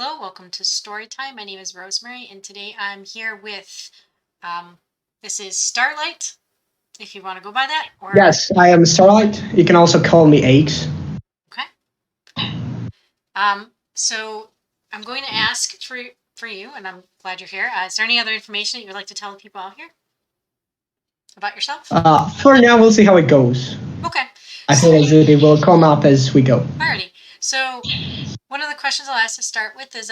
Hello, welcome to Storytime. My name is Rosemary, and today I'm here with, this is Starlight, if you want to go by that, or, Yes, I am Starlight. You can also call me Aches. okay. So I'm going to ask for you, and I'm glad you're here. Is there any other information that you would like to tell the people out here about yourself? For now, we'll see how it goes. Okay. I think that it will come up as we go. Alrighty. So one of the questions I'll ask to start with is,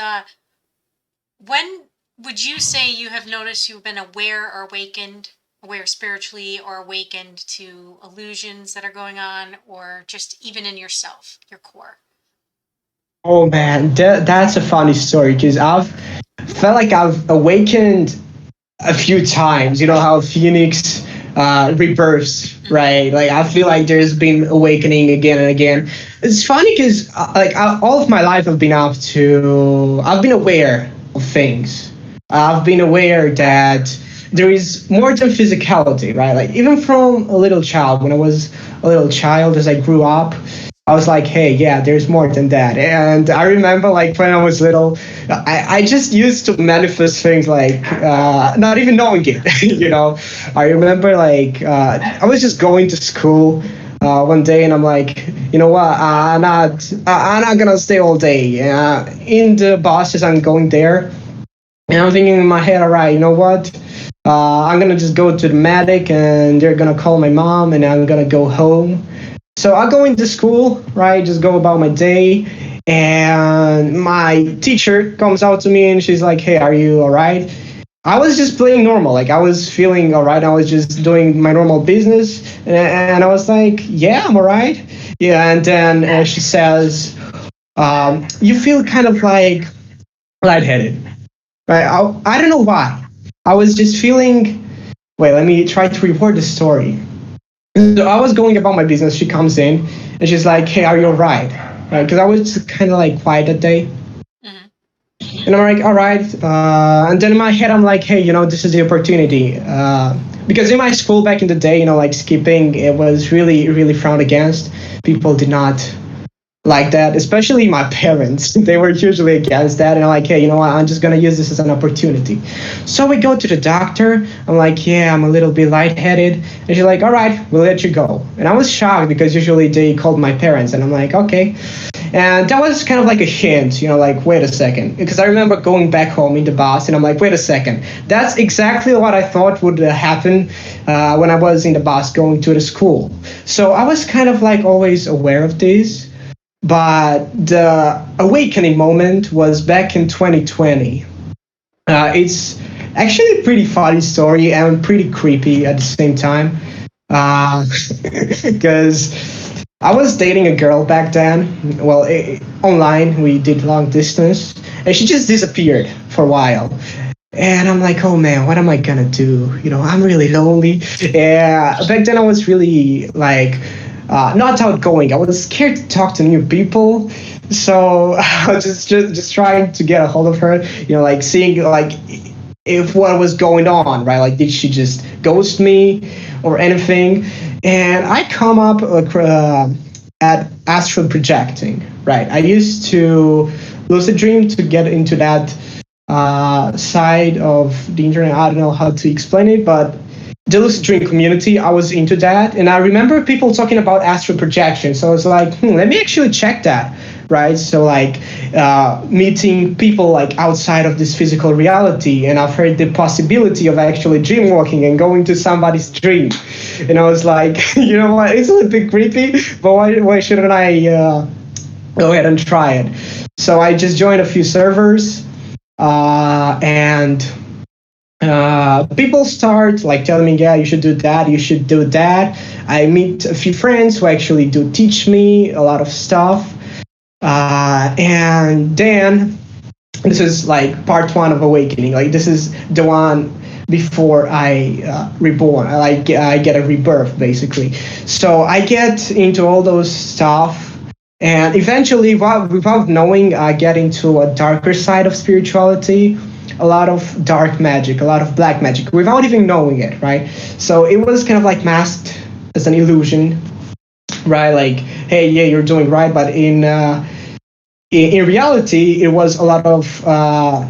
when would you say you have noticed you've been aware or awakened, aware spiritually or awakened to illusions that are going on, or just even in yourself, your core? Oh man, that's a funny story because I've felt like I've awakened a few times. You know how Phoenix rebirths, right? Like I feel like there's been awakening again and again. It's funny because all of my life I've been aware of things. I've been aware that there is more than physicality, right? Like even from a little child, when I was a little child, as I grew up, I was like, hey, yeah, there's more than that. And I remember like when I was little, I just used to manifest things like not even knowing it, you know. I remember like I was just going to school one day and I'm like, you know what, I'm not gonna stay all day. In the bus as I'm going there, and I'm thinking in my head, all right, you know what? I'm gonna just go to the medic, and they're gonna call my mom, and I'm gonna go home. So I go into school, right? Just go about my day, and my teacher comes out to me, and she's like, "Hey, are you all right?" I was just playing normal, like I was feeling all right. I was just doing my normal business, and I was like, "Yeah, I'm all right." Yeah, and then she says, "You feel kind of like lightheaded." Right? I don't know why. I was just feeling. Wait, let me try to report the story. So I was going about my business. She comes in and she's like, "Hey, are you alright?" Right? Because I was kind of like quiet that day, Mm-hmm. and I'm like, "All right." And then in my head, I'm like, "Hey, this is the opportunity." Because in my school back in the day, like skipping, it was really, really frowned against. People did not like that, especially my parents. They were usually against that. And I'm like, hey, you know what? I'm just going to use this as an opportunity. So we go to the doctor. I'm like, yeah, I'm a little bit lightheaded. And she's like, all right, we'll let you go. And I was shocked because usually they called my parents. And I'm like, okay. And that was kind of like a hint, like, wait a second. Because I remember going back home in the bus and I'm like, wait a second. That's exactly what I thought would happen when I was in the bus going to the school. So I was kind of like always aware of this, but the awakening moment was back in 2020. It's actually a pretty funny story and pretty creepy at the same time, because I was dating a girl back then. Well, online we did long distance, and she just disappeared for a while. And I'm like, oh man, what am I gonna do? I'm really lonely. Yeah, back then I was really like not outgoing. I was scared to talk to new people, so I was just trying to get a hold of her. Like seeing like if what was going on, right? Like, did she just ghost me or anything? And I come up at astral projecting, right? I used to lucid dream to get into that side of the internet. I don't know how to explain it, but the lucid dream community, I was into that, and I remember people talking about astral projection. So I was like, let me actually check that, right? So like meeting people like outside of this physical reality, and I've heard the possibility of actually dream walking and going to somebody's dream, and I was like, you know what? It's a little bit creepy, but why shouldn't I go ahead and try it? So I just joined a few servers, and people start like telling me, yeah, you should do that, you should do that. I meet a few friends who actually do teach me a lot of stuff, and then this is like part one of awakening. Like this is the one before I reborn. I get a rebirth basically. So I get into all those stuff, and eventually, without knowing, I get into a darker side of spirituality, a lot of dark magic, a lot of black magic, without even knowing it, right? So it was kind of like masked as an illusion, right? Like, hey, yeah, you're doing right, but in reality, it was a lot of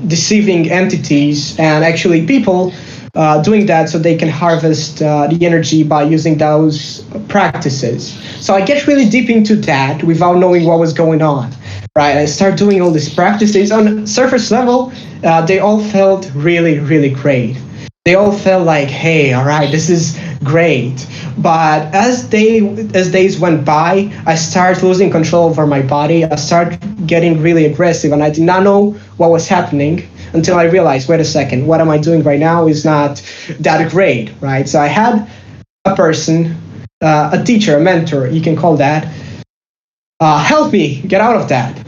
deceiving entities and actually people doing that so they can harvest the energy by using those practices. So I get really deep into that without knowing what was going on. Right, I start doing all these practices on surface level. They all felt really, really great. They all felt like, hey, all right, this is great. But as days went by, I started losing control over my body. I started getting really aggressive, and I did not know what was happening until I realized, wait a second, what am I doing right now is not that great, right? So I had a person, a teacher, a mentor, you can call that, help me get out of that.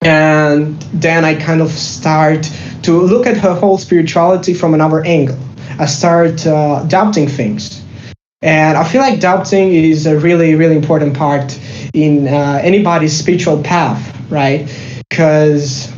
And then I kind of start to look at her whole spirituality from another angle. I start doubting things. And I feel like doubting is a really, really important part in anybody's spiritual path, right? Because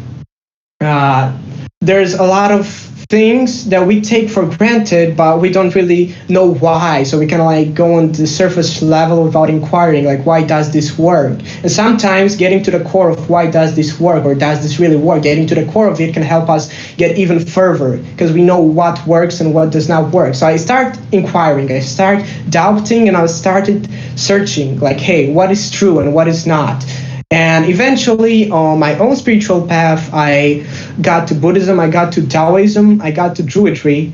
there's a lot of things that we take for granted, but we don't really know why. So we kind of like go on the surface level without inquiring, like, why does this work? And sometimes getting to the core of why does this work, or does this really work, getting to the core of it can help us get even further because we know what works and what does not work. So I start inquiring, I start doubting, and I started searching, like, hey, what is true and what is not? And eventually, on my own spiritual path, I got to Buddhism, I got to Taoism, I got to Druidry.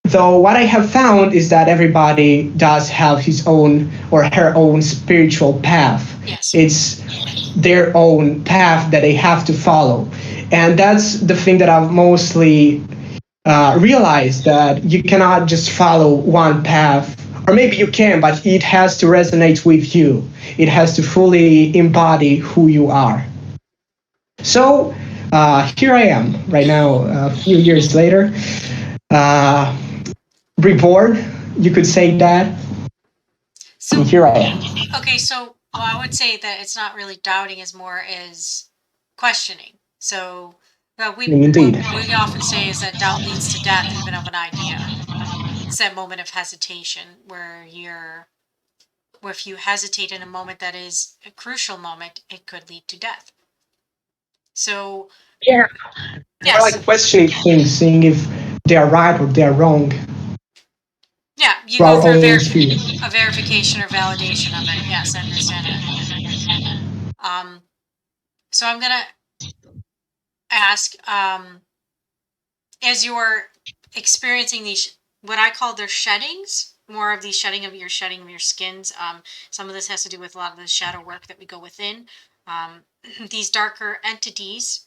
Though what I have found is that everybody does have his own or her own spiritual path. Yes. It's their own path that they have to follow. And that's the thing that I've mostly realized, that you cannot just follow one path. Or maybe you can, but it has to resonate with you. It has to fully embody who you are. So here I am right now, a few years later, reborn, you could say that. So And here I am. okay, so I would say that it's not really doubting as more as questioning. So Indeed. what we often say is that doubt leads to death even of an idea. It's that moment of hesitation where if you hesitate in a moment that is a crucial moment, it could lead to death. So Yeah. yes. More like questioning things, seeing if they are right or they are wrong. Yeah, you For go our through own experience. a verification or validation of it. Yes, I understand that. So I'm gonna ask, as you're experiencing these, what I call their sheddings, more of the shedding of your skins. Some of this has to do with a lot of the shadow work that we go within. These darker entities,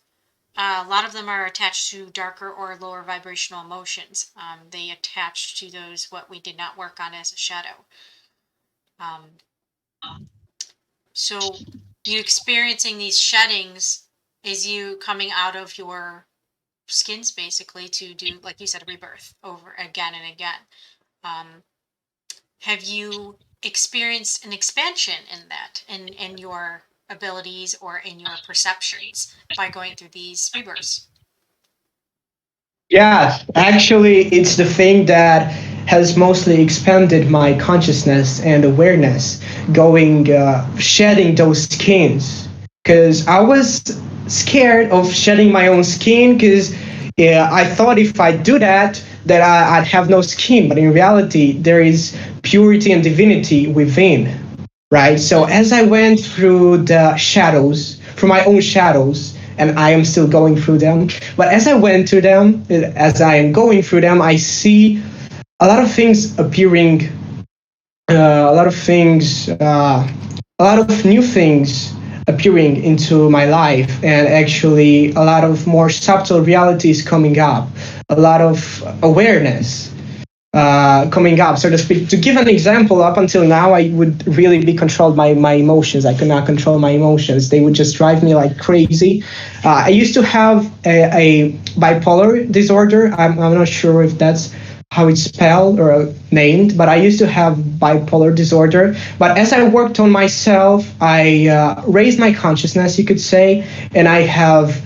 a lot of them are attached to darker or lower vibrational emotions. They attach to those what we did not work on as a shadow. So you experiencing these sheddings is you coming out of your skins basically to do, like you said, a rebirth over again and again. Have you experienced an expansion in that, in your abilities or in your perceptions by going through these rebirths? Yeah, actually, it's the thing that has mostly expanded my consciousness and awareness, going shedding those skins. Because I was scared of shedding my own skin, because I thought if I do that, that I'd have no skin. But in reality, there is purity and divinity within, right? So as I went through the shadows, through my own shadows, and I am still going through them. But as I went through them, as I am going through them, I see a lot of things appearing, a lot of things, a lot of new things appearing into my life, and actually a lot of more subtle realities coming up, a lot of awareness coming up, so to speak. To give an example, up until now, I would really be controlled by my emotions. I could not control my emotions. They would just drive me like crazy. I used to have a bipolar disorder. I'm not sure if that's how it's spelled or named, but I used to have bipolar disorder. But as I worked on myself, I raised my consciousness, you could say, and I have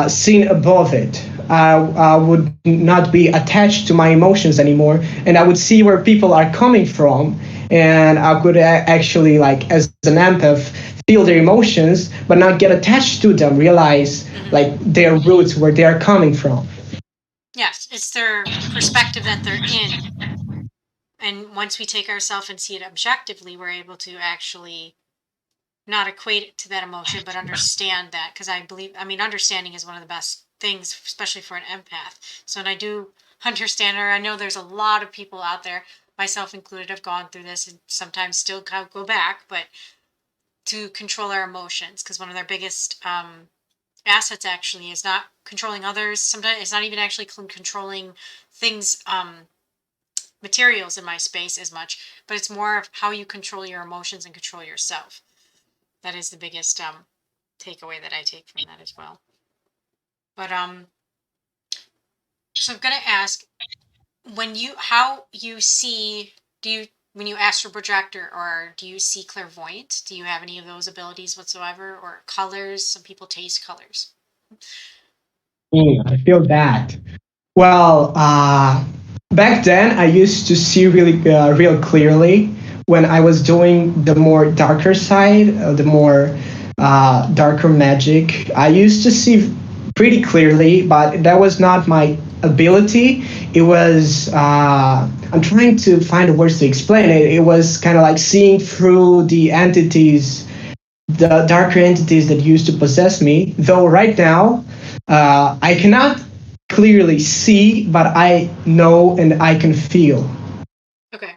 seen above it. I would not be attached to my emotions anymore, and I would see where people are coming from, and I could actually, like, as an empath, feel their emotions, but not get attached to them, realize like their roots, where they are coming from. Yes, it's their perspective that they're in. And once we take ourselves and see it objectively, we're able to actually not equate it to that emotion, but understand that. Because I mean, understanding is one of the best things, especially for an empath. So, and I do understand her. I know there's a lot of people out there, myself included, have gone through this and sometimes still go back, but to control our emotions, because one of their biggest assets actually is not controlling others. Sometimes it's not even actually controlling things, materials in my space as much, but it's more of how you control your emotions and control yourself. That is the biggest takeaway that I take from that as well. But so I'm gonna ask, how you see, do you, when you astral projector, or do you see clairvoyant? Do you have any of those abilities whatsoever, or colors? Some people taste colors. I feel that. Well, back then I used to see really real clearly when I was doing the more darker side, the more darker magic. I used to see pretty clearly, but that was not my ability. It was I'm trying to find the words to explain it. It was kind of like seeing through the entities, the darker entities that used to possess me. Though right now, I cannot clearly see, but I know and I can feel. Okay.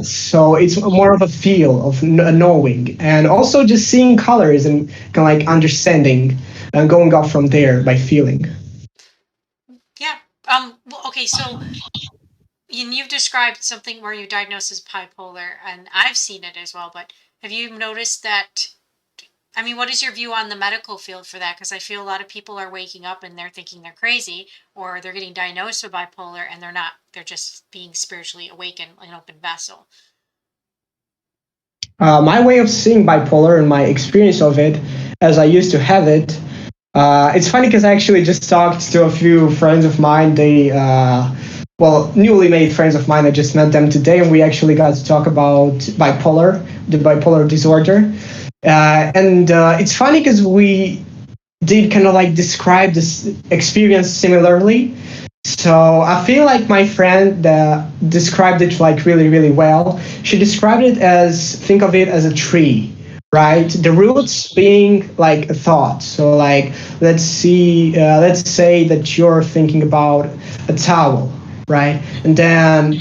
So it's more of a feel of knowing, and also just seeing colors and kind of like understanding and going off from there by feeling. Yeah. Well, okay. So you've described something where you diagnose as bipolar, and I've seen it as well. But have you noticed that? I mean, what is your view on the medical field for that? Because I feel a lot of people are waking up and they're thinking they're crazy, or they're getting diagnosed with bipolar and they're not. They're just being spiritually awakened, like an open vessel. My way of seeing bipolar and my experience of it, as I used to have it, it's funny because I actually just talked to a few friends of mine. They, well, newly made friends of mine. I just met them today, and we actually got to talk about bipolar, the bipolar disorder. And it's funny because we did kind of like describe this experience similarly. So I feel like my friend described it like really, really well. She described it as, think of it as a tree, right? The roots being like a thought. So like, let's say that you're thinking about a towel, right? And then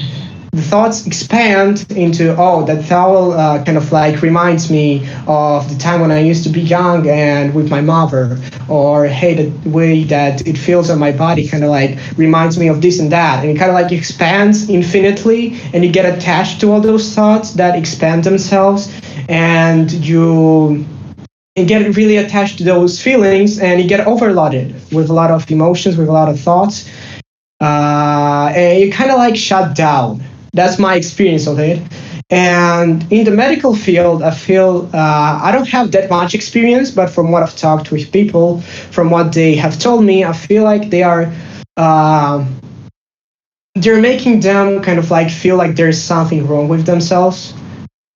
the thoughts expand into, oh, that towel kind of like reminds me of the time when I used to be young and with my mother, or hey, the way that it feels on my body kind of like reminds me of this and that, and it kind of like expands infinitely, and you get attached to all those thoughts that expand themselves, and you get really attached to those feelings, and you get overloaded with a lot of emotions, with a lot of thoughts, and you kind of like shut down. That's my experience of it. And in the medical field, I feel I don't have that much experience, but from what I've talked with people, from what they have told me, I feel like they're making them kind of like feel like there's something wrong with themselves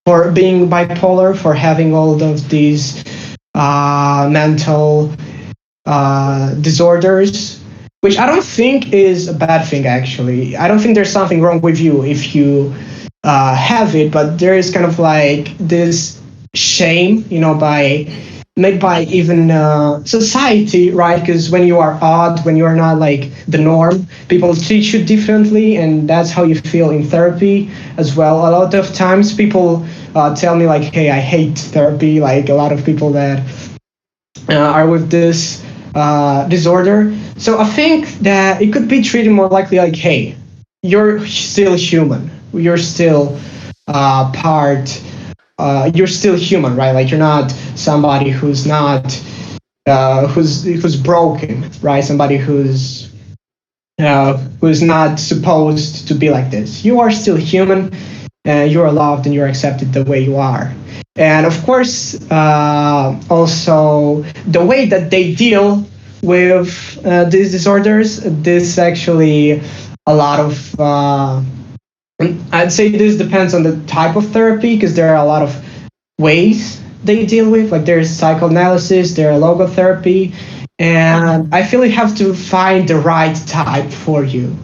for being bipolar, for having all of these mental disorders, which I don't think is a bad thing, actually. I don't think there's something wrong with you if you have it, but there is kind of like this shame, made by even society, right? Because when you are odd, when you are not like the norm, people treat you differently, and that's how you feel in therapy as well. A lot of times people tell me like, hey, I hate therapy, like a lot of people that are with this disorder. So I think that it could be treated more likely like, hey, you're still human. You're still you're still human, right? Like you're not somebody who's not who's broken, right? Somebody who's not supposed to be like this. You are still human, and you are loved, and you're accepted the way you are. And of course, also the way that they deal with these disorders, this actually a lot of I'd say this depends on the type of therapy, because there are a lot of ways they deal with. Like there's psychoanalysis, there's logotherapy, and I feel you have to find the right type for you,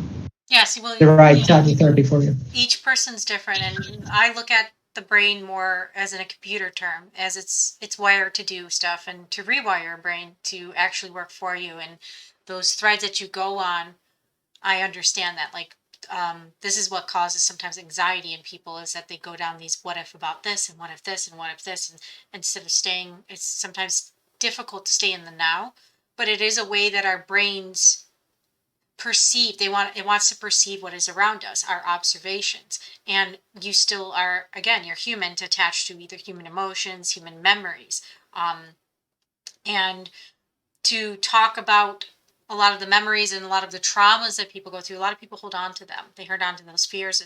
Yeah, see, well, the right type of therapy for you. each person's different, and I look at the brain more as in a computer term, as it's wired to do stuff and to rewire a brain to actually work for you. And those threads that you go on, I understand that. Like, this is what causes sometimes anxiety in people, is that they go down these what if about this and what if this and what if this, and instead of staying, it's sometimes difficult to stay in the now, but it is a way that our brains perceive. It wants to perceive what is around us, our observations. And you still are, again, you're human, attached to either human emotions, human memories. And to talk about a lot of the memories and a lot of the traumas that people go through, a lot of people hold on to them. They hold on to those fears,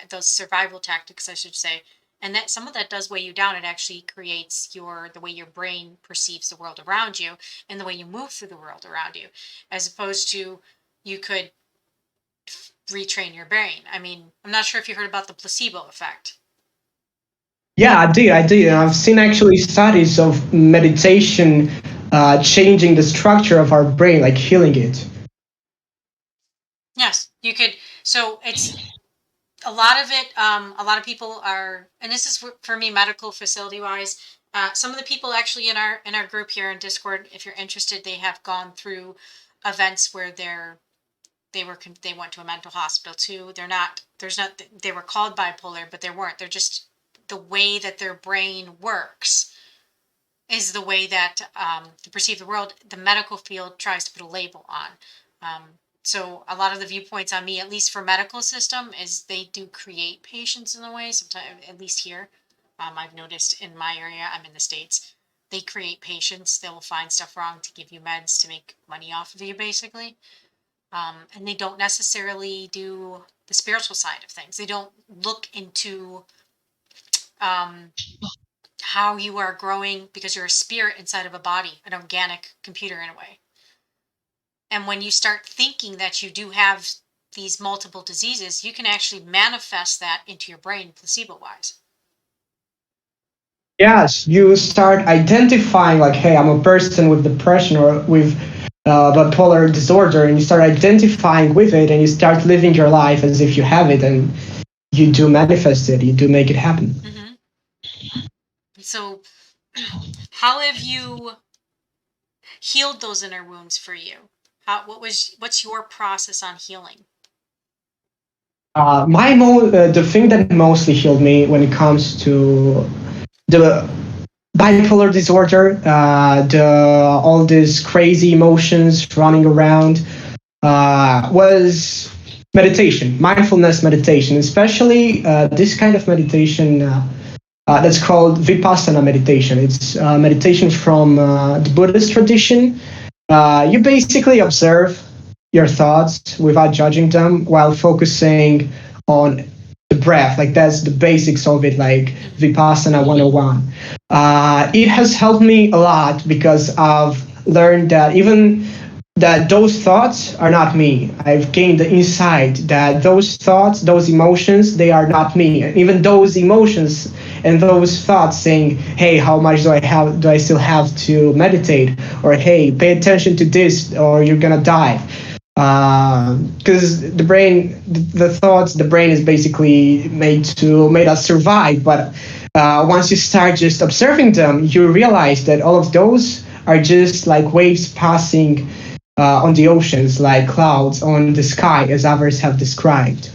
those survival tactics, I should say. And that some of that does weigh you down. It actually creates the way your brain perceives the world around you and the way you move through the world around you, as opposed to you could retrain your brain. I mean, I'm not sure if you heard about the placebo effect. Yeah, I did. And I've seen actually studies of meditation changing the structure of our brain, like healing it. Yes, you could. So it's a lot of it. A lot of people are, and this is for me, medical facility wise. Some of the people actually in our group here in Discord, if you're interested, they have gone through events where they went to a mental hospital too. They were called bipolar, but they weren't. They're just, the way that their brain works is the way that to perceive the world, the medical field tries to put a label on. So a lot of the viewpoints on me, at least for medical system, is they do create patients in a way. Sometimes, at least here, I've noticed in my area, I'm in the States, they create patients. They will find stuff wrong to give you meds to make money off of you, basically. And they don't necessarily do the spiritual side of things. They don't look into how you are growing, because you're a spirit inside of a body, an organic computer in a way. And when you start thinking that you do have these multiple diseases, you can actually manifest that into your brain placebo-wise. Yes, you start identifying like, hey, I'm a person with depression or with bipolar disorder, and you start identifying with it, and you start living your life as if you have it, and you do manifest it, you do make it happen. Mm-hmm. So how have you healed those inner wounds for you? What's your process on healing? The thing that mostly healed me when it comes to the bipolar disorder, all these crazy emotions running around, was meditation, mindfulness meditation, especially this kind of meditation that's called Vipassana meditation. It's meditation from the Buddhist tradition. You basically observe your thoughts without judging them while focusing on the breath. Like that's the basics of it, like Vipassana 101. It has helped me a lot because I've learned that even that those thoughts are not me. I've gained the insight that those thoughts, those emotions, they are not me. And even those emotions and those thoughts saying, hey, how much do I still have to meditate? Or hey, pay attention to this or you're gonna die. Because the brain, the thoughts, the brain is basically made us survive. But once you start just observing them, you realize that all of those are just like waves passing on the oceans, like clouds on the sky, as others have described.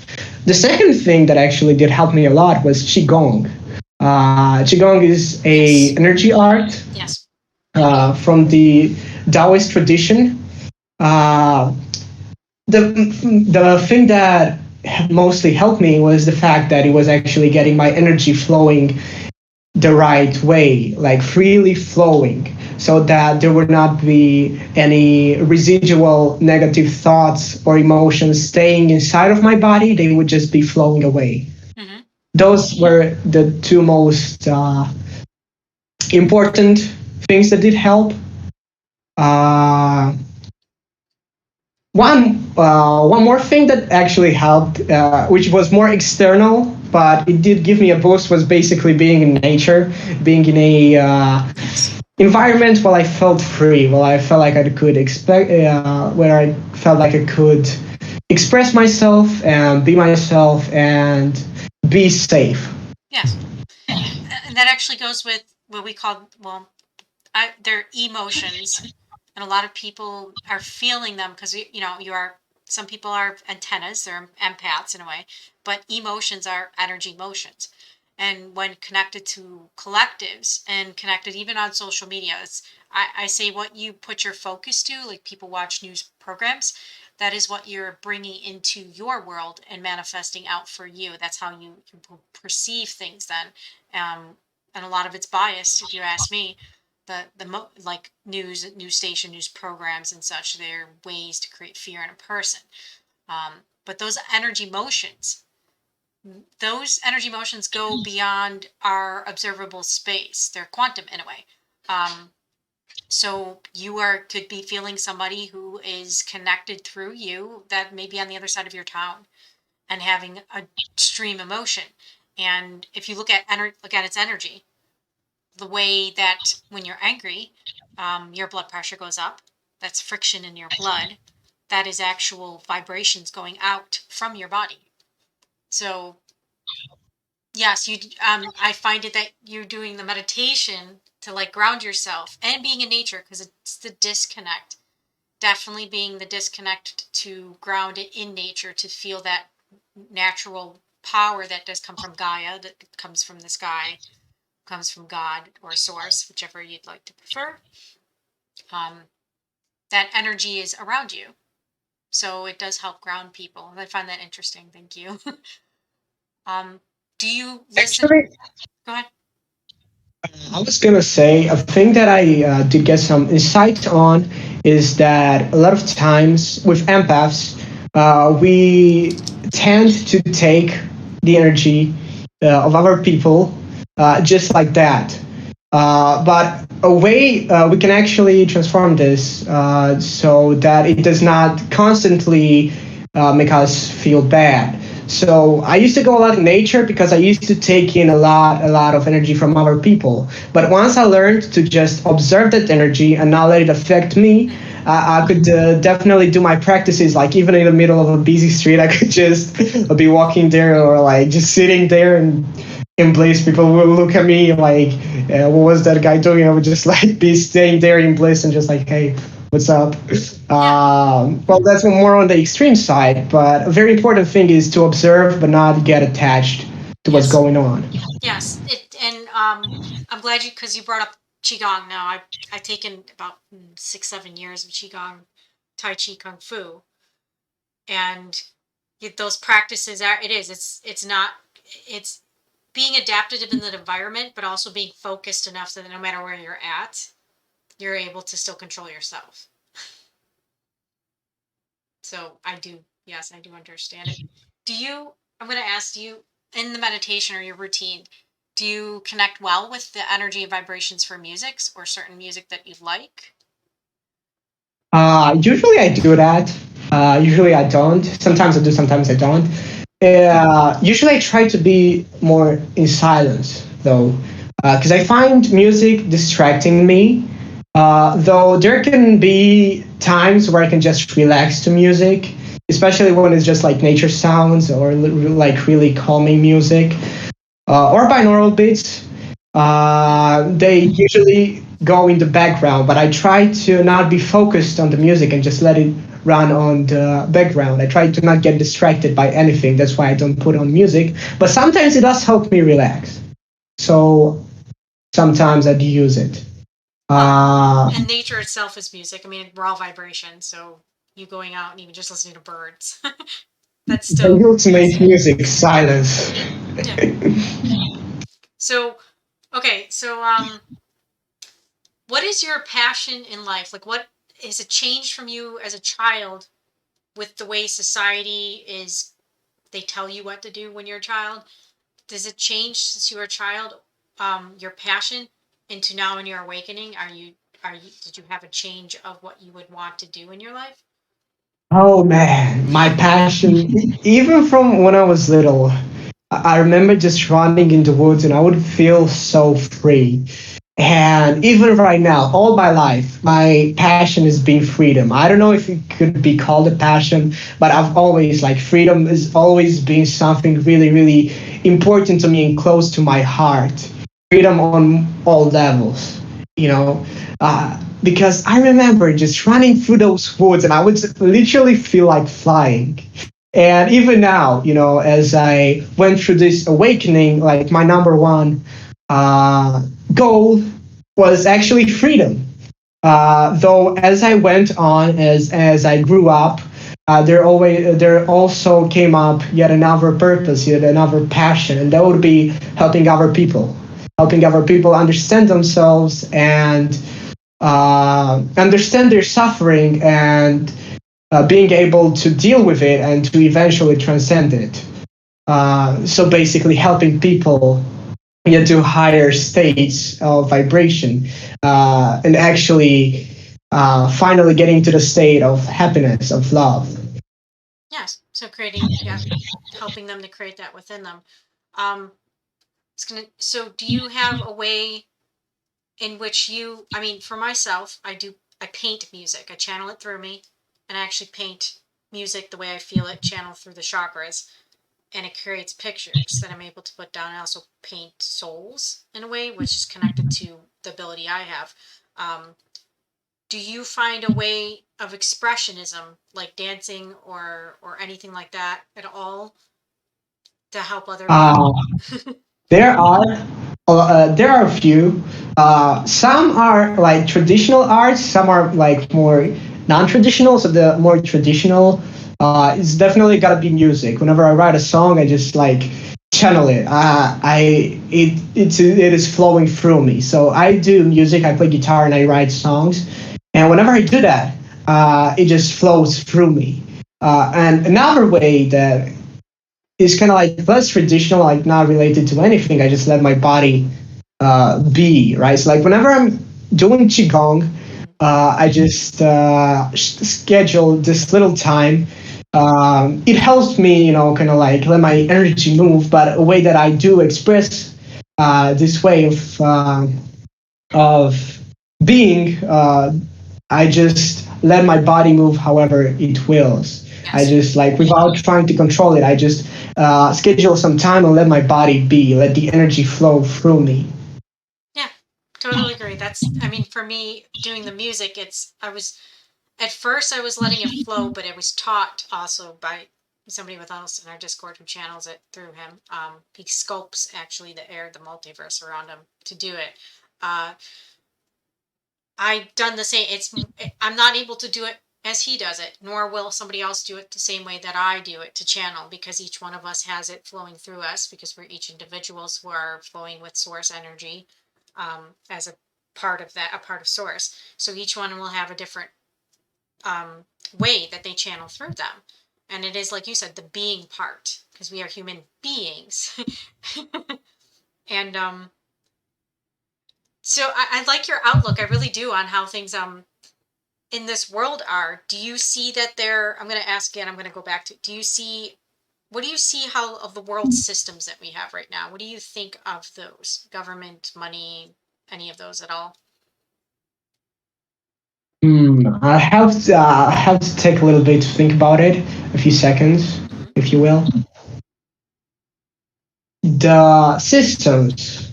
The second thing that actually did help me a lot was Qigong. Qigong is a energy art from the Taoist tradition. The thing that mostly helped me was the fact that it was actually getting my energy flowing the right way, like freely flowing, so that there would not be any residual negative thoughts or emotions staying inside of my body. They would just be flowing away. Mm-hmm. Those were the two most important things that did help. One more thing that actually helped, which was more external, but it did give me a boost. Was basically being in nature, being in a Yes. environment where I felt free, where I felt like I could expect, where I felt like I could express myself and be myself and be safe. Yes. And that actually goes with what we call, well, they're emotions, and a lot of people are feeling them because you are. Some people are antennas; they're empaths in a way, but emotions are energy motions, and when connected to collectives and connected even on social media, I say what you put your focus to. Like people watch news programs, that is what you're bringing into your world and manifesting out for you. That's how you perceive things then. And a lot of it's biased, if you ask me. Like news station, news programs and such, they're ways to create fear in a person. But those energy motions go beyond our observable space. They're quantum in a way. So could be feeling somebody who is connected through you that may be on the other side of your town and having a extreme emotion. And if you look at its energy, the way that when you're angry, your blood pressure goes up. That's friction in your blood. That is actual vibrations going out from your body. So yes, I find it that you're doing the meditation to like ground yourself and being in nature because it's the disconnect. Definitely being the disconnect to ground it in nature to feel that natural power that does come from Gaia, that comes from the sky, comes from God or source, whichever you'd like to prefer. Um, that energy is around you. So it does help ground people. I find that interesting. Thank you. um, do you listen? Actually, Go ahead. I was gonna say a thing that I did get some insight on is that a lot of times with empaths, we tend to take the energy of other people just like that. But a way we can actually transform this so that it does not constantly make us feel bad. So I used to go a lot in nature because I used to take in a lot of energy from other people. But once I learned to just observe that energy and not let it affect me, I could definitely do my practices. Like even in the middle of a busy street, I could just be walking there or like just sitting there and in place. People will look at me like, what was that guy doing? I would just like be staying there in place and just like, hey, what's up? Yeah. Well, that's more on the extreme side, but a very important thing is to observe but not get attached to what's Yes. going on. Yes. And I'm glad because you brought up qigong. Now I've taken about 6-7 years of qigong, tai chi, kung fu, and those practices are. It's not. It's being adaptive in the environment, but also being focused enough so that no matter where you're at, you're able to still control yourself. So yes, I do understand it. I'm going to ask you in the meditation or your routine, do you connect well with the energy and vibrations for musics or certain music that you like? Usually I do that. Usually I don't. Sometimes I do, sometimes I don't. Usually I try to be more in silence though, because I find music distracting me. Though there can be times where I can just relax to music, especially when it's just like nature sounds or like really calming music or binaural beats. They usually go in the background, but I try to not be focused on the music and just let it run on the background. I try to not get distracted by anything. That's why I don't put on music. But sometimes it does help me relax. So sometimes I do use it. Well, Uh, and nature itself is music. I mean, we're all vibration. So you going out and even just listening to birds, that's the still ultimate music. music, silence. Yeah. So, okay. So, what is your passion in life? Like, what has it changed from you as a child with the way society is? They tell you what to do when you're a child. Does it change since you were a child? Your passion into now when you're awakening? Did you have a change of what you would want to do in your life? Oh man, my passion, even from when I was little. I remember just running in the woods and I would feel so free. And even right now, all my life, my passion has been freedom. I don't know if it could be called a passion, but I've always like freedom has always been something really, really important to me and close to my heart. Freedom on all levels, you know. Because I remember just running through those woods and I would literally feel like flying. And even now, as I went through this awakening, like my number one goal was actually freedom. Though as I went on, as I grew up, there also came up yet another purpose, yet another passion, and that would be helping other people understand themselves and understand their suffering and being able to deal with it and to eventually transcend it. So basically, helping people get to higher states of vibration and actually finally getting to the state of happiness, of love. Yes. So helping them to create that within them. So do you have a way in which I mean, for myself, I paint music. I channel it through me, and I actually paint music the way I feel it, channel through the chakras, and it creates pictures that I'm able to put down. I also paint souls in a way, which is connected to the ability I have. Do you find a way of expressionism, like dancing or anything like that at all, to help other Uh, people? there are there are a few. Some are like traditional arts. Some are like more non-traditional. So the more traditional, it's definitely gotta be music. Whenever I write a song, I just like channel it. It is flowing through me. So I do music. I play guitar and I write songs. And whenever I do that, it just flows through me. And another way that is kind of like less traditional, like not related to anything. I just let my body be, right? So like whenever I'm doing qigong, I just schedule this little time. It helps me, kind of like let my energy move, but a way that I do express this way of being, I just let my body move however it wills. I Yes. just like without trying to control it. I just schedule some time and let my body be, let the energy flow through me. Yeah, totally agree. I mean, for me, doing the music, at first I was letting it flow, but it was taught also by somebody with us in our Discord who channels it through him. He sculpts actually the air, the multiverse around him to do it. Uh, I've done the same. I'm not able to do it as he does it, nor will somebody else do it the same way that I do it to channel, because each one of us has it flowing through us, because we're each individuals who are flowing with source energy as a a part of source. So each one will have a different way that they channel through them. And it is, like you said, the being part, because we are human beings. And so I like your outlook. I really do, on how things in this world are. Do you see that I'm going to ask again, I'm going to go back to, what do you see how of the world systems that we have right now? What do you think of those? Government, money, any of those at all? I have to take a little bit to think about it, a few seconds, Hmm. if you will. The systems,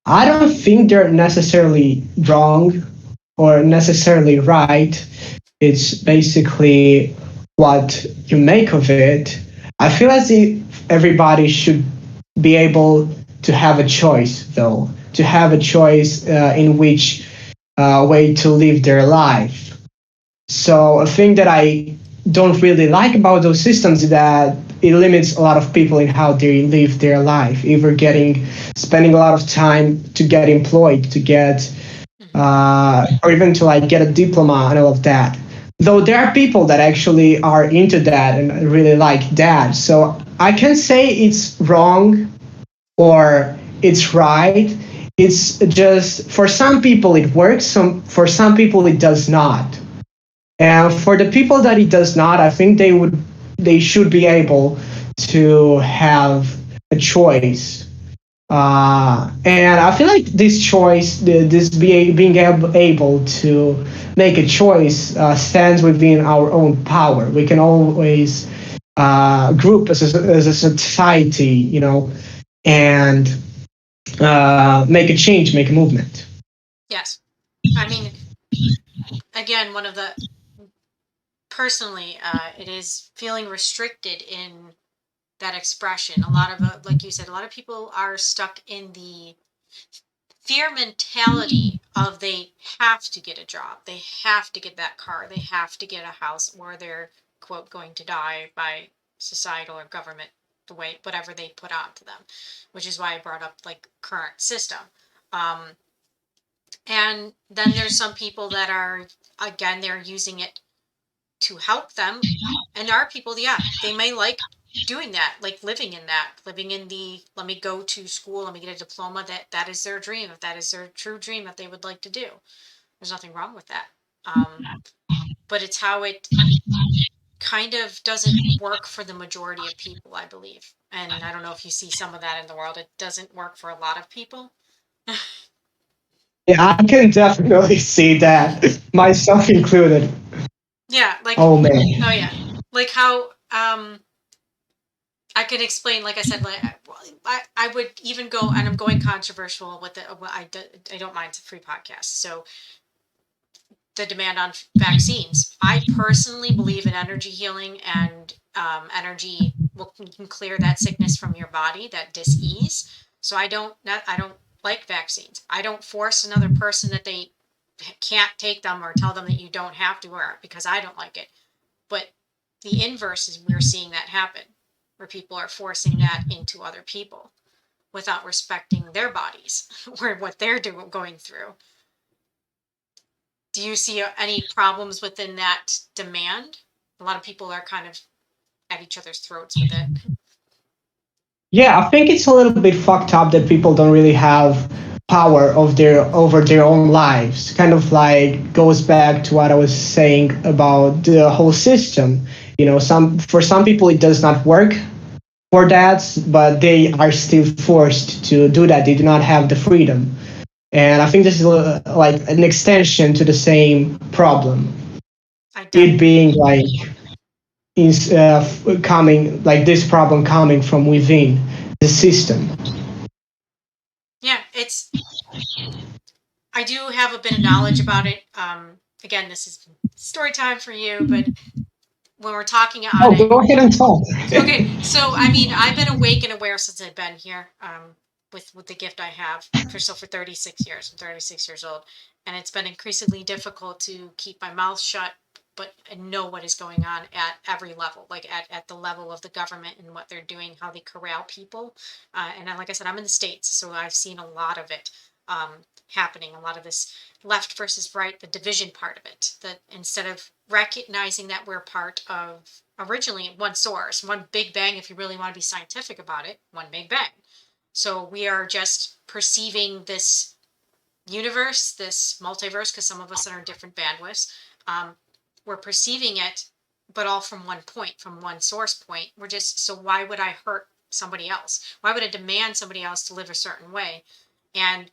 I don't think they're necessarily wrong or necessarily right. It's basically what you make of it. I feel as if everybody should be able to have a choice, though, to have a choice in which way to live their life. So a thing that I don't really like about those systems is that it limits a lot of people in how they live their life, either spending a lot of time to get employed, to get or even to like get a diploma and all of that. Though there are people that actually are into that and really like that. So I can say it's wrong or it's right. It's just for some people it works, for some people it does not. And for the people that it does not, I think they should be able to have a choice. And I feel like this choice, being able to make a choice, stands within our own power. We can always group as a society, and make a change, make a movement. Yes. I mean, again, one of the personally, it is feeling restricted in that expression. A lot of, like you said, a lot of people are stuck in the fear mentality of they have to get a job, they have to get that car, they have to get a house, or they're quote going to die by societal or government, the way whatever they put onto them, which is why I brought up like current system. And then there's some people that are, again, they're using it to help them, and there are people, yeah, they may like doing that, like living in the let me go to school, let me get a diploma, that is their dream, if that is their true dream that they would like to do. There's nothing wrong with that. But it's how it kind of doesn't work for the majority of people, I believe. And I don't know if you see some of that in the world. It doesn't work for a lot of people. Yeah, I can definitely see that, myself included. Yeah, like, Oh man. oh yeah, like how I could explain, like I said, like I would even go, and I'm going controversial with it. I don't mind, it's a free podcast. So the demand on vaccines. I personally believe in energy healing, and energy can clear that sickness from your body, that dis-ease. So I don't like vaccines. I don't force another person that they can't take them, or tell them that you don't have to wear it because I don't like it. But the inverse is, we're seeing that happen, where people are forcing that into other people without respecting their bodies or what they're going through. Do you see any problems within that demand? A lot of people are kind of at each other's throats with it. Yeah, I think it's a little bit fucked up that people don't really have power over their own lives. Kind of like goes back to what I was saying about the whole system. For some people it does not work for that, but they are still forced to do that. They do not have the freedom. And I think this is like an extension to the same problem. It being like is coming, like this problem coming from within the system. Yeah, I do have a bit of knowledge about it. Again, this is story time for you, but when we're talking on it, go ahead and talk. Okay, so I mean, I've been awake and aware since I've been here, with the gift I have for 36 years. I'm 36 years old, and it's been increasingly difficult to keep my mouth shut, but know what is going on at every level, like at the level of the government and what they're doing, how they corral people. And like I said, I'm in the States, so I've seen a lot of it happening, a lot of this left versus right, the division part of it, that instead of recognizing that we're part of originally one source, one big bang, if you really want to be scientific about it, one big bang. So we are just perceiving this universe, this multiverse, because some of us are in different bandwidths. We're perceiving it, but all from one point, from one source point. So why would I hurt somebody else? Why would I demand somebody else to live a certain way? And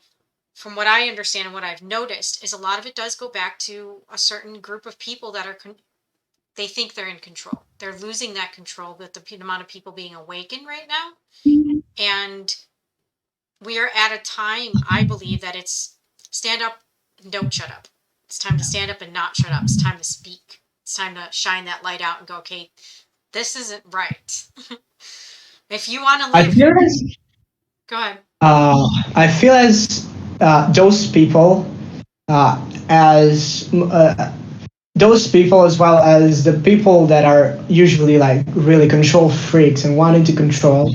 from what I understand and what I've noticed is a lot of it does go back to a certain group of people that they think they're in control. They're losing that control with the amount of people being awakened right now. And we are at a time, I believe, that it's stand up and don't shut up. It's time to stand up and not shut up. It's time to speak. It's time to shine that light out and go, okay, this isn't right. If you want to live... Go ahead. I feel as those people, as well as the people that are usually like really control freaks and wanting to control,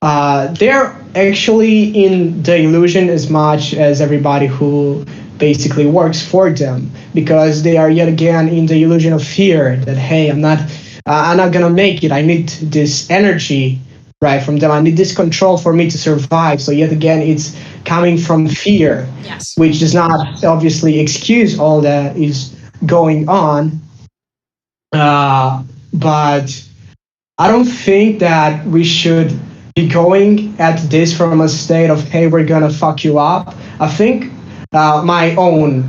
they're actually in the illusion as much as everybody who basically works for them, because they are yet again in the illusion of fear that, hey, I'm not gonna make it. I need this energy, right, from them. I need this control for me to survive. So yet again, it's coming from fear, yes, which does not obviously excuse all that is going on. But I don't think that we should be going at this from a state of, hey, we're gonna fuck you up. I think my own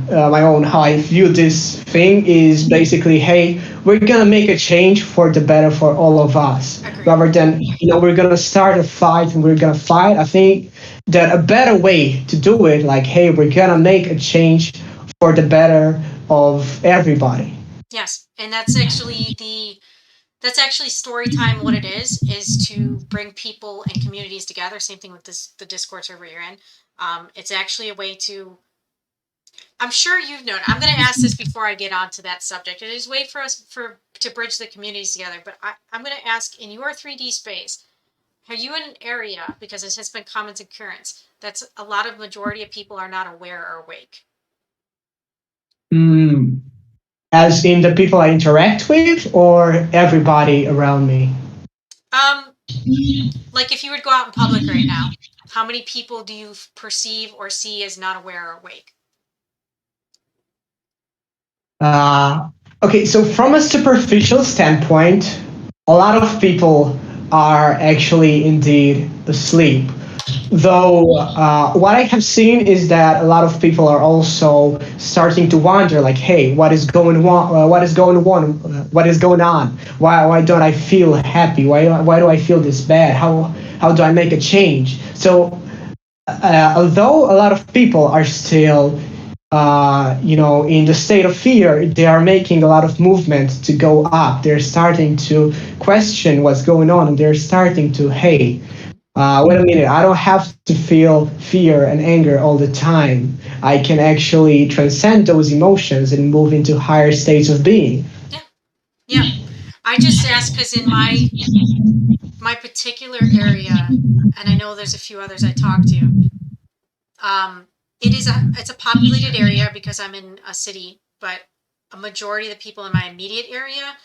how I view this thing is basically, hey, we're gonna make a change for the better for all of us, Agreed. rather than we're gonna start a fight and we're gonna fight. I think that a better way to do it, like, hey, we're gonna make a change for the better of everybody. Yes, and that's actually story time. What it is to bring people and communities together. Same thing with the Discord server you're in. It's actually a way to. I'm sure you've known. I'm going to ask this before I get on to that subject. It is a way for us to bridge the communities together. But I'm going to ask, in your 3D space, are you in an area, because this has been common occurrence, that's a lot of majority of people are not aware or awake? Mm, as in the people I interact with, or everybody around me? Um, like if you would go out in public right now, how many people do you perceive or see as not aware or awake? Uh, okay, so from a superficial standpoint, a lot of people are actually indeed asleep. Though what I have seen is that a lot of people are also starting to wonder, like, hey, what is going on? What is going on? What is going on? Why don't I feel happy? Why do I feel this bad? How do I make a change? So although a lot of people are still in the state of fear, they are making a lot of movement to go up. They're starting to question what's going on, and they're starting to, hey, wait a minute, I don't have to feel fear and anger all the time. I can actually transcend those emotions and move into higher states of being. Yeah, yeah. I just asked because in my particular area, and I know there's a few others I talk to. It's a populated area because I'm in a city, but a majority of the people in my immediate area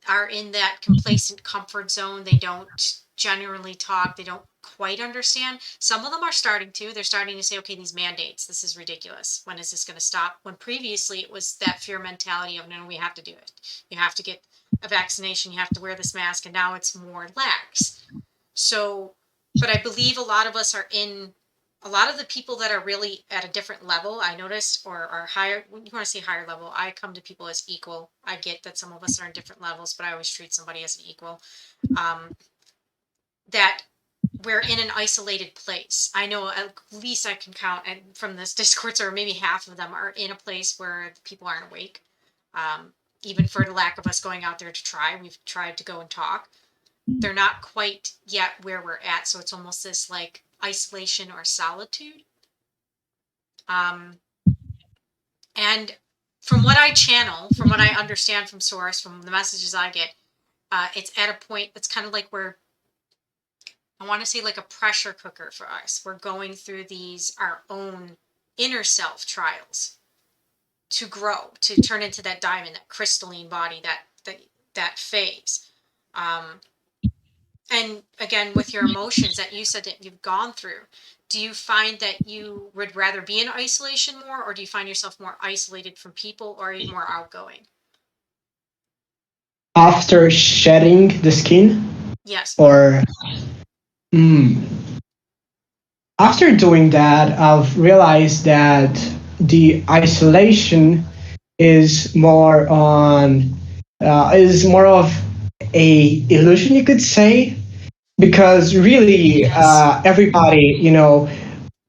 are in that complacent comfort zone. They don't generally talk. They don't quite understand. Some of them are starting to. They're starting to say, okay, these mandates, this is ridiculous. When is this going to stop? When previously it was that fear mentality of, no, we have to do it. You have to get a vaccination. You have to wear this mask. And now it's more lax. So, but I believe a lot of us are in, a lot of the people that are really at a different level, I noticed, or are higher, when you want to say higher level, I come to people as equal. I get that some of us are in different levels, but I always treat somebody as an equal. That we're in an isolated place. I know at least I can count, and from this Discord server, maybe half of them are in a place where the people aren't awake. Even for the lack of us going out there to try, we've tried to go and talk. They're not quite yet where we're at, so it's almost this like isolation or solitude. And from what I channel, from what I understand from source, from the messages I get, it's at a point that's kind of like where I want to say like a pressure cooker for us. We're going through these our own inner self trials to grow, to turn into that diamond, that crystalline body, that phase. Um, And again, with your emotions that you said that you've gone through, do you find that you would rather be in isolation more, or do you find yourself more isolated from people, or are you more outgoing? After shedding the skin, Yes. or mm, after doing that, I've realized that the isolation is more of a illusion, you could say, because really Yes. everybody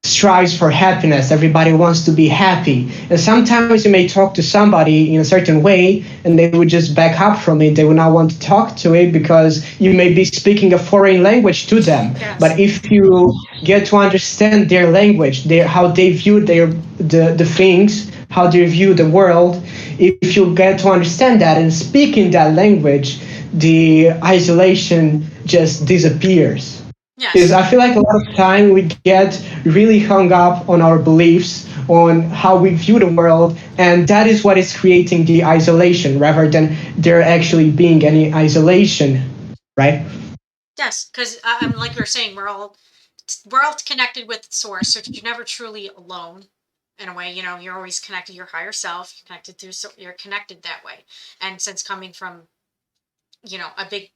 strives for happiness. Everybody wants to be happy, and sometimes you may talk to somebody in a certain way and they would just back up from it. They would not want to talk to it because you may be speaking a foreign language to them. Yes. But if you get to understand their language, how they view the things, how they view the world, if you get to understand that and speak in that language, the isolation just disappears. Because Yes. I feel like a lot of time we get really hung up on our beliefs, on how we view the world, and that is what is creating the isolation rather than there actually being any isolation, right? Yes. Because I'm like you're saying, we're all connected with source, so you're never truly alone. In a way, you're always connected to your higher self. You're connected that way. And since coming from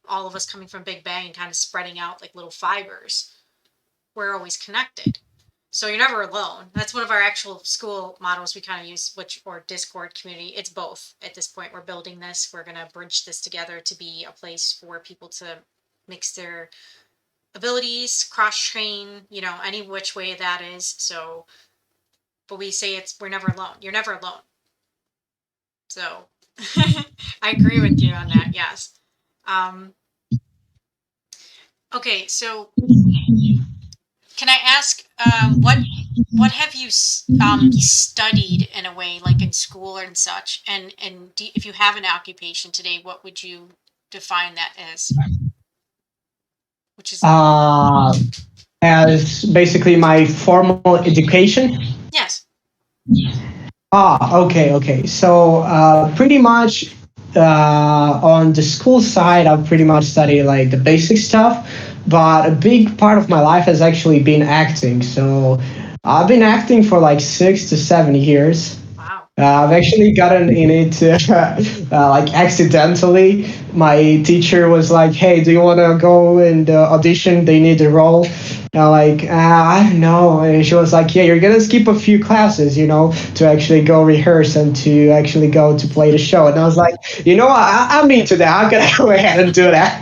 all of us coming from Big Bang and kind of spreading out like little fibers. We're always connected. So you're never alone. That's one of our actual school models we kind of use, or Discord community. It's both. At this point, we're building this. We're going to bridge this together to be a place for people to mix their abilities, cross train, any which way that is. So, but we say we're never alone. You're never alone. So I agree with you on that. Yes. Okay. So can I ask, what have you studied in a way, like in school and such? And if you have an occupation today, what would you define that as? Which is As basically my formal education. yes. Okay. So pretty much on the school side, I've pretty much studied like the basic stuff, but a big part of my life has actually been acting. So I've been acting for like 6 to 7 years. Wow. I've actually gotten in it like accidentally. My teacher was like, "Hey, do you want to go and audition? They need a role." And I'm like, I don't know. And she was like, "Yeah, you're gonna skip a few classes, to actually go rehearse and to actually go to play the show." And I was like, I'm into that. I'm gonna go ahead and do that.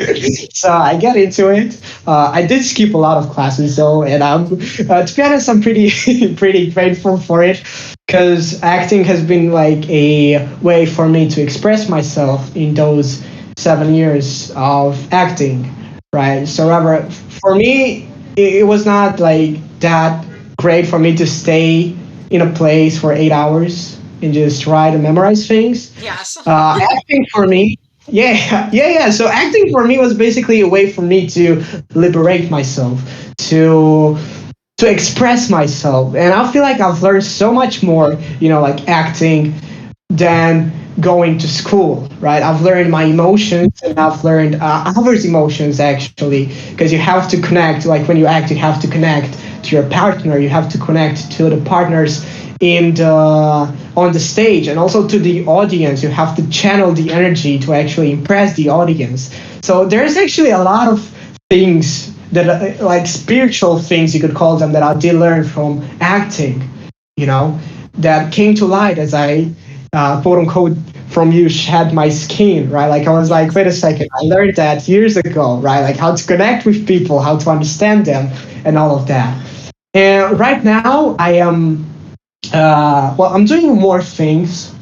So I get into it. I did skip a lot of classes though, and to be honest, I'm pretty pretty grateful for it, because acting has been like a way for me to express myself in those 7 years of acting, right? So rather, for me, it was not like that great for me to stay in a place for 8 hours and just try to memorize things. Yes. Acting for me, yeah. So acting for me was basically a way for me to liberate myself, to to express myself. And I feel like I've learned so much more, like acting, than going to school, right? I've learned my emotions, and I've learned others' emotions actually, because you have to connect. Like when you act, you have to connect to your partner. You have to connect to the partners on the stage, and also to the audience. You have to channel the energy to actually impress the audience. So there's actually a lot of things that like spiritual things, you could call them, that I did learn from acting, that came to light as I quote unquote from you shed my skin, right? Like I was like, wait a second, I learned that years ago, right? Like how to connect with people, how to understand them, and all of that. And right now I am I'm doing more things.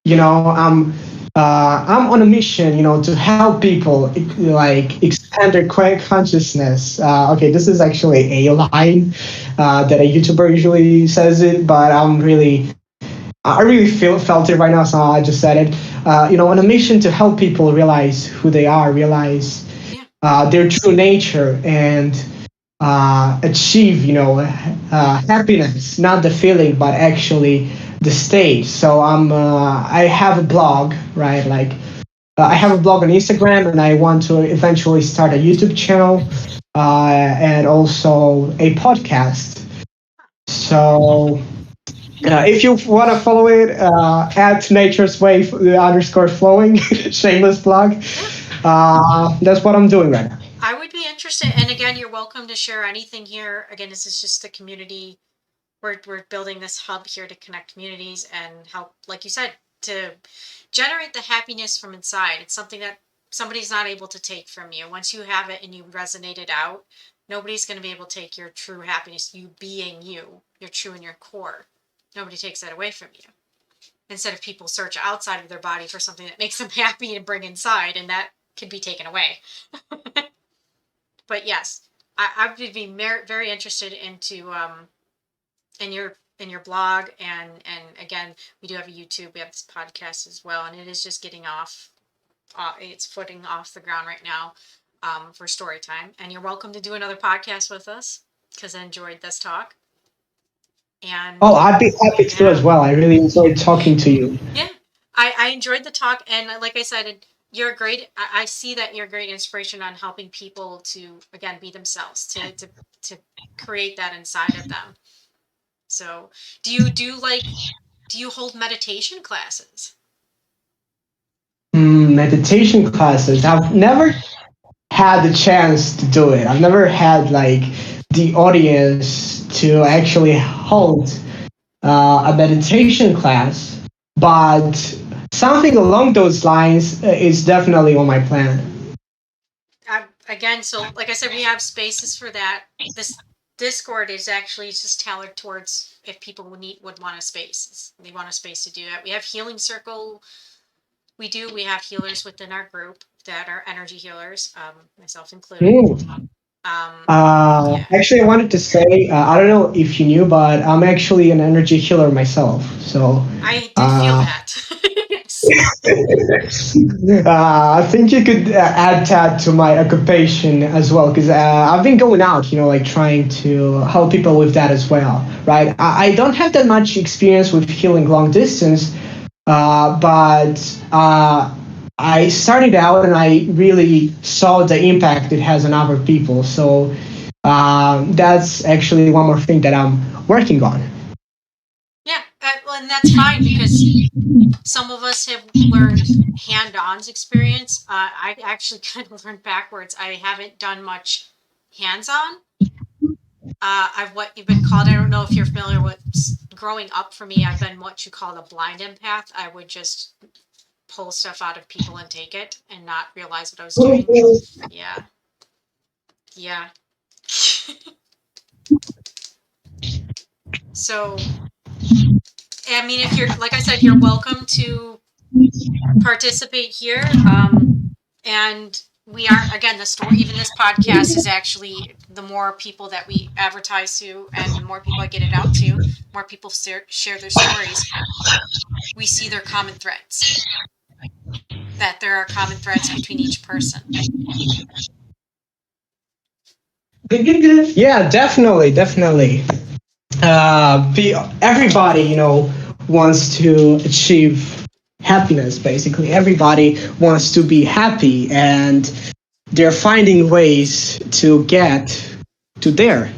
I'm on a mission, to help people like expand their consciousness. Okay, this is actually a line that a YouTuber usually says it, but I really felt it right now, so I just said it. On a mission to help people realize who they are, realize their true nature, and achieve, happiness, not the feeling, but actually the state. So I have a blog, right? Like I have a blog on Instagram, and I want to eventually start a YouTube channel, and also a podcast. So if you want to follow it, at Nature's Way underscore flowing, shameless plug. That's what I'm doing right now. I would be interested, and again, you're welcome to share anything here. Again, this is just the community. We're building this hub here to connect communities and help, like you said, to generate the happiness from inside. It's something that somebody's not able to take from you. Once you have it and you resonate it out, nobody's going to be able to take your true happiness, you being you, your true in your core. Nobody takes that away from you. Instead of people search outside of their body for something that makes them happy and bring inside, and that could be taken away. But yes, I would be very interested into in your blog, and again, we do have a YouTube, we have this podcast as well, and it is just getting off. It's footing off the ground right now for story time, and you're welcome to do another podcast with us because I enjoyed this talk. And I'd be happy to as well. I really enjoyed talking to you. yeah, I enjoyed the talk, and like I said, you're great. I see that you're a great inspiration on helping people to again be themselves, to create that inside of them. So, do you hold meditation classes? Meditation classes. I've never had the chance to do it. I've never had like the audience to actually hold a meditation class, but something along those lines is definitely on my plan. Again, so like I said, we have spaces for that. This Discord is actually just tailored towards if people would want a space. They want a space to do that. We have healing circle. We have healers within our group that are energy healers, myself included. Mm. Yeah. Actually, I wanted to say, I don't know if you knew, but I'm actually an energy healer myself. So I did feel that. I think you could add that to my occupation as well, because I've been going out, like trying to help people with that as well, right? I don't have that much experience with healing long distance, but I started out and I really saw the impact it has on other people. So that's actually one more thing that I'm working on. Yeah, well, and that's fine because some of us have learned hand-on experience. I actually kind of learned backwards. I haven't done much hands-on. I've what you've been called. I don't know if you're familiar with. Growing up for me, I've been what you call a blind empath. I would just pull stuff out of people and take it and not realize what I was doing. Yeah. Yeah. So, I mean, if you're, like I said, you're welcome to participate here. And we are, again, the story, even this podcast is actually the more people that we advertise to and the more people I get it out to, more people share their stories. We see their common threads, that there are common threads between each person. Yeah, definitely. Everybody, wants to achieve happiness. Basically, everybody wants to be happy, and they're finding ways to get to there.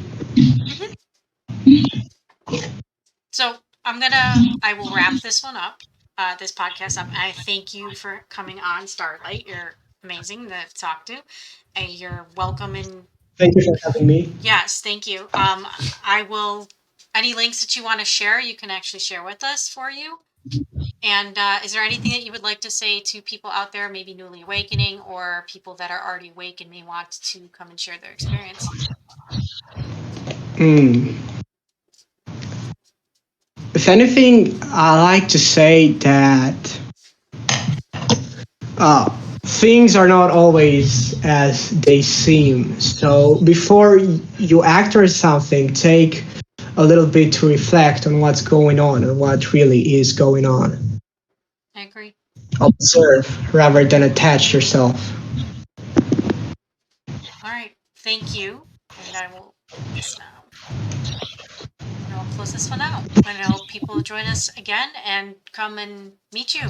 So I will wrap this one up, this podcast up. I thank you for coming on, Starlight. You're amazing to talk to. You're welcome in. Thank you for having me. Yes, thank you. I will, any links that you want to share, you can actually share with us for you. And is there anything that you would like to say to people out there, maybe newly awakening or people that are already awake and may want to come and share their experience? If anything, I like to say that things are not always as they seem. So before you act on something, take a little bit to reflect on what's going on and what really is going on. I agree. Observe rather than attach yourself. All right. Thank you. And I will end this now. And I'll close this one out. And I hope people join us again and come and meet you.